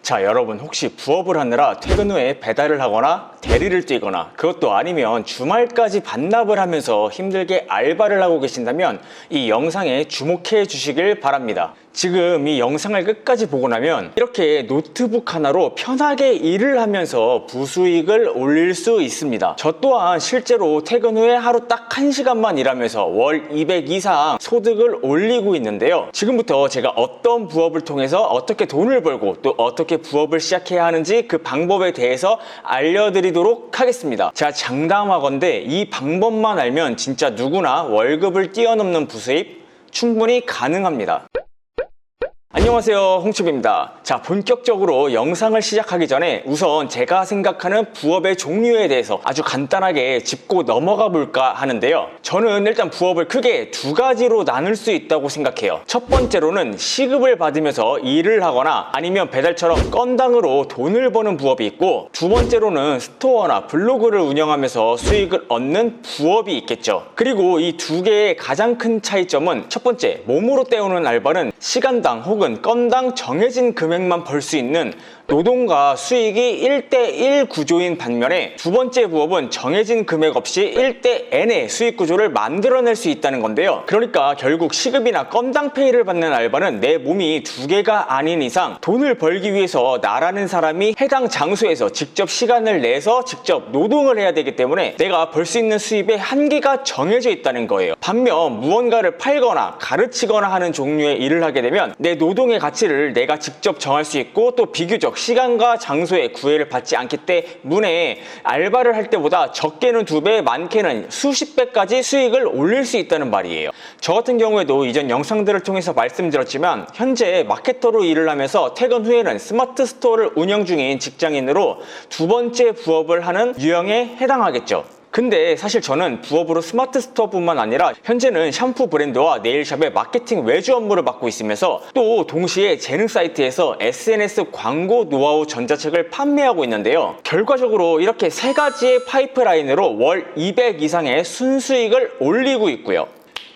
자, 여러분 혹시 부업을 하느라 퇴근 후에 배달을 하거나 대리를 뛰거나 그것도 아니면 주말까지 반납을 하면서 힘들게 알바를 하고 계신다면 이 영상에 주목해 주시길 바랍니다. 지금 이 영상을 끝까지 보고 나면 이렇게 노트북 하나로 편하게 일을 하면서 부수익을 올릴 수 있습니다. 저 또한 실제로 퇴근 후에 하루 딱 1시간만 일하면서 월 200 이상 소득을 올리고 있는데요. 지금부터 제가 어떤 부업을 통해서 어떻게 돈을 벌고 또 어떻게 부업을 시작해야 하는지 그 방법에 대해서 알려드리도록 하겠습니다. 제가 장담하건대 이 방법만 알면 진짜 누구나 월급을 뛰어넘는 부수입 충분히 가능합니다. 안녕하세요, 홍치비입니다. 자, 본격적으로 영상을 시작하기 전에 우선 제가 생각하는 부업의 종류에 대해서 아주 간단하게 짚고 넘어가 볼까 하는데요. 저는 일단 부업을 크게 두 가지로 나눌 수 있다고 생각해요. 첫 번째로는 시급을 받으면서 일을 하거나 아니면 배달처럼 건당으로 돈을 버는 부업이 있고, 두 번째로는 스토어나 블로그를 운영하면서 수익을 얻는 부업이 있겠죠. 그리고 이 두 개의 가장 큰 차이점은 첫 번째, 몸으로 때우는 알바는 시간당 혹은 건당 정해진 금액만 벌 수 있는 노동과 수익이 1대1 구조인 반면에 두 번째 부업은 정해진 금액 없이 1대 N의 수익 구조를 만들어낼 수 있다는 건데요. 그러니까 결국 시급이나 건당 페이를 받는 알바는 내 몸이 두 개가 아닌 이상 돈을 벌기 위해서 나라는 사람이 해당 장소에서 직접 시간을 내서 직접 노동을 해야 되기 때문에 내가 벌 수 있는 수입의 한계가 정해져 있다는 거예요. 반면 무언가를 팔거나 가르치거나 하는 종류의 일을 하게 되면 내 노동의 가치를 내가 직접 정할 수 있고 또 비교적 시간과 장소에 구애를 받지 않기 때문에 알바를 할 때보다 적게는 2배, 많게는 수십 배까지 수익을 올릴 수 있다는 말이에요. 저 같은 경우에도 이전 영상들을 통해서 말씀드렸지만 현재 마케터로 일을 하면서 퇴근 후에는 스마트 스토어를 운영 중인 직장인으로 두 번째 부업을 하는 유형에 해당하겠죠. 근데 사실 저는 부업으로 스마트 스토어뿐만 아니라 현재는 샴푸 브랜드와 네일샵의 마케팅 외주 업무를 맡고 있으면서 또 동시에 재능 사이트에서 SNS 광고 노하우 전자책을 판매하고 있는데요. 결과적으로 이렇게 세 가지의 파이프라인으로 월 200 이상의 순수익을 올리고 있고요.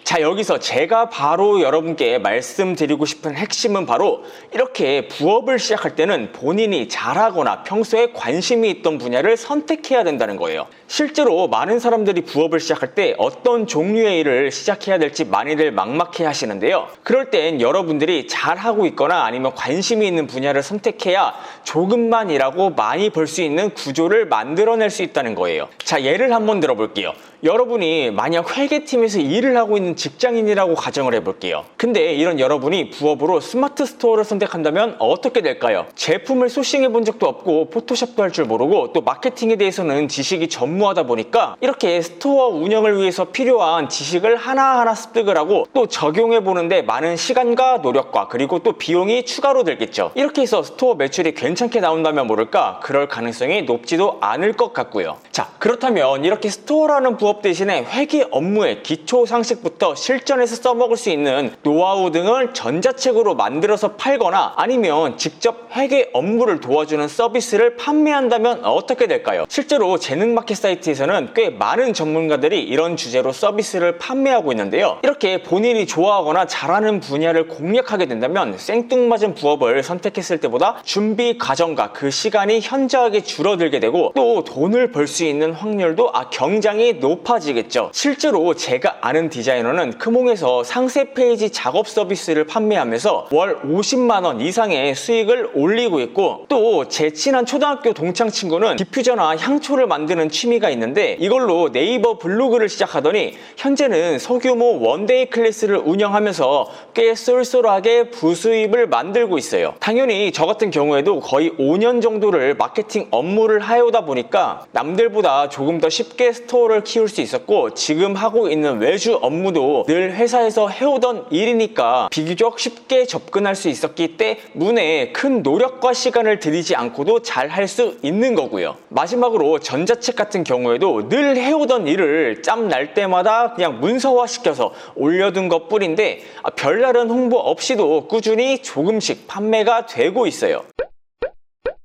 자, 여기서 제가 바로 여러분께 말씀드리고 싶은 핵심은 바로 이렇게 부업을 시작할 때는 본인이 잘하거나 평소에 관심이 있던 분야를 선택해야 된다는 거예요. 실제로 많은 사람들이 부업을 시작할 때 어떤 종류의 일을 시작해야 될지 많이들 막막해 하시는데요. 그럴 땐 여러분들이 잘하고 있거나 아니면 관심이 있는 분야를 선택해야 조금만 일하고 많이 벌 수 있는 구조를 만들어낼 수 있다는 거예요. 자, 예를 한번 들어볼게요. 여러분이 만약 회계팀에서 일을 하고 있는 직장인이라고 가정을 해볼게요. 근데 이런 여러분이 부업으로 스마트 스토어를 선택한다면 어떻게 될까요? 제품을 소싱해 본 적도 없고 포토샵도 할 줄 모르고 또 마케팅에 대해서는 지식이 전무하다 보니까 이렇게 스토어 운영을 위해서 필요한 지식을 하나하나 습득을 하고 또 적용해 보는데 많은 시간과 노력과 그리고 또 비용이 추가로 들겠죠. 이렇게 해서 스토어 매출이 괜찮게 나온다면 모를까? 그럴 가능성이 높지도 않을 것 같고요. 자, 그렇다면 이렇게 스토어라는 부업 대신에 회계 업무의 기초 상식부터 실전에서 써먹을 수 있는 노하우 등을 전자책으로 만들어서 팔거나 아니면 직접 회계 업무를 도와주는 서비스를 판매한다면 어떻게 될까요? 실제로 재능마켓 사이트에서는 꽤 많은 전문가들이 이런 주제로 서비스를 판매하고 있는데요. 이렇게 본인이 좋아하거나 잘하는 분야를 공략하게 된다면 생뚱맞은 부업을 선택했을 때보다 준비 과정과 그 시간이 현저하게 줄어들게 되고 또 돈을 벌 수 있는 확률도 굉장히 높아지겠죠. 실제로 제가 아는 디자이너는 크몽에서 상세 페이지 작업 서비스를 판매하면서 월 50만 원 이상의 수익을 올리고 있고 또 제 친한 초등학교 동창 친구는 디퓨저나 향초를 만드는 취미가 있는데 이걸로 네이버 블로그를 시작하더니 현재는 소규모 원데이 클래스를 운영하면서 꽤 쏠쏠하게 부수입을 만들고 있어요. 당연히 저 같은 경우에도 거의 5년 정도를 마케팅 업무를 해오다 보니까 남들보다 조금 더 쉽게 스토어를 키울 수 있었고 지금 하고 있는 외주 업무도 늘 회사에서 해오던 일이니까 비교적 쉽게 접근할 수 있었기 때문에 큰 노력과 시간을 들이지 않고도 잘 할 수 있는 거고요. 마지막으로 전자책 같은 경우에도 늘 해오던 일을 짬 날 때마다 그냥 문서화 시켜서 올려둔 것 뿐인데 별다른 홍보 없이도 꾸준히 조금씩 판매가 되고 있어요.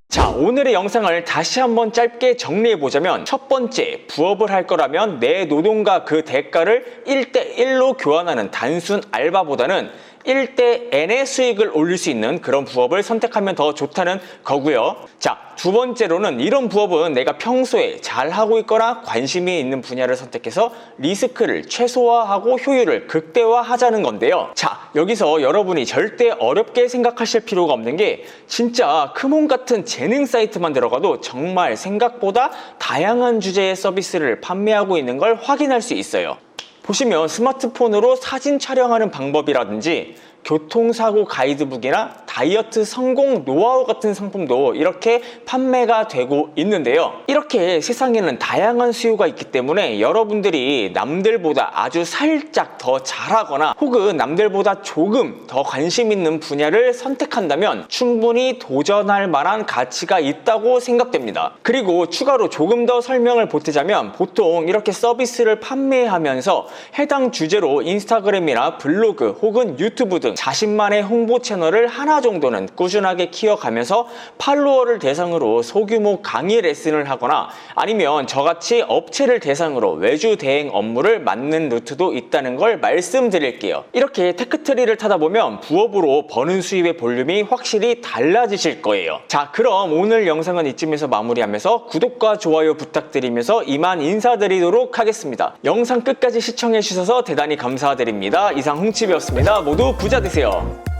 자, 오늘의 영상을 다시 한번 짧게 정리해보자면 첫 번째, 부업을 할 거라면 내 노동과 그 대가를 1대1로 교환하는 단순 알바보다는 1대 N의 수익을 올릴 수 있는 그런 부업을 선택하면 더 좋다는 거고요. 자, 두 번째로는 이런 부업은 내가 평소에 잘하고 있거나 관심이 있는 분야를 선택해서 리스크를 최소화하고 효율을 극대화하자는 건데요. 자, 여기서 여러분이 절대 어렵게 생각하실 필요가 없는 게 진짜 크몬 같은 재능 사이트만 들어가도 정말 생각보다 다양한 주제의 서비스를 판매하고 있는 걸 확인할 수 있어요. 보시면 스마트폰으로 사진 촬영하는 방법이라든지 교통사고 가이드북이나 다이어트 성공 노하우 같은 상품도 이렇게 판매가 되고 있는데요. 이렇게 세상에는 다양한 수요가 있기 때문에 여러분들이 남들보다 아주 살짝 더 잘하거나 혹은 남들보다 조금 더 관심 있는 분야를 선택한다면 충분히 도전할 만한 가치가 있다고 생각됩니다. 그리고 추가로 조금 더 설명을 보태자면 보통 이렇게 서비스를 판매하면서 해당 주제로 인스타그램이나 블로그 혹은 유튜브 등 자신만의 홍보 채널을 하나 정도는 꾸준하게 키워가면서 팔로워를 대상으로 소규모 강의 레슨을 하거나 아니면 저같이 업체를 대상으로 외주 대행 업무를 맡는 루트도 있다는 걸 말씀드릴게요. 이렇게 테크트리를 타다 보면 부업으로 버는 수입의 볼륨이 확실히 달라지실 거예요. 자, 그럼 오늘 영상은 이쯤에서 마무리하면서 구독과 좋아요 부탁드리면서 이만 인사드리도록 하겠습니다. 영상 끝까지 시청해주셔서 대단히 감사드립니다. 이상 홍치비였습니다. 모두 부자 되세요.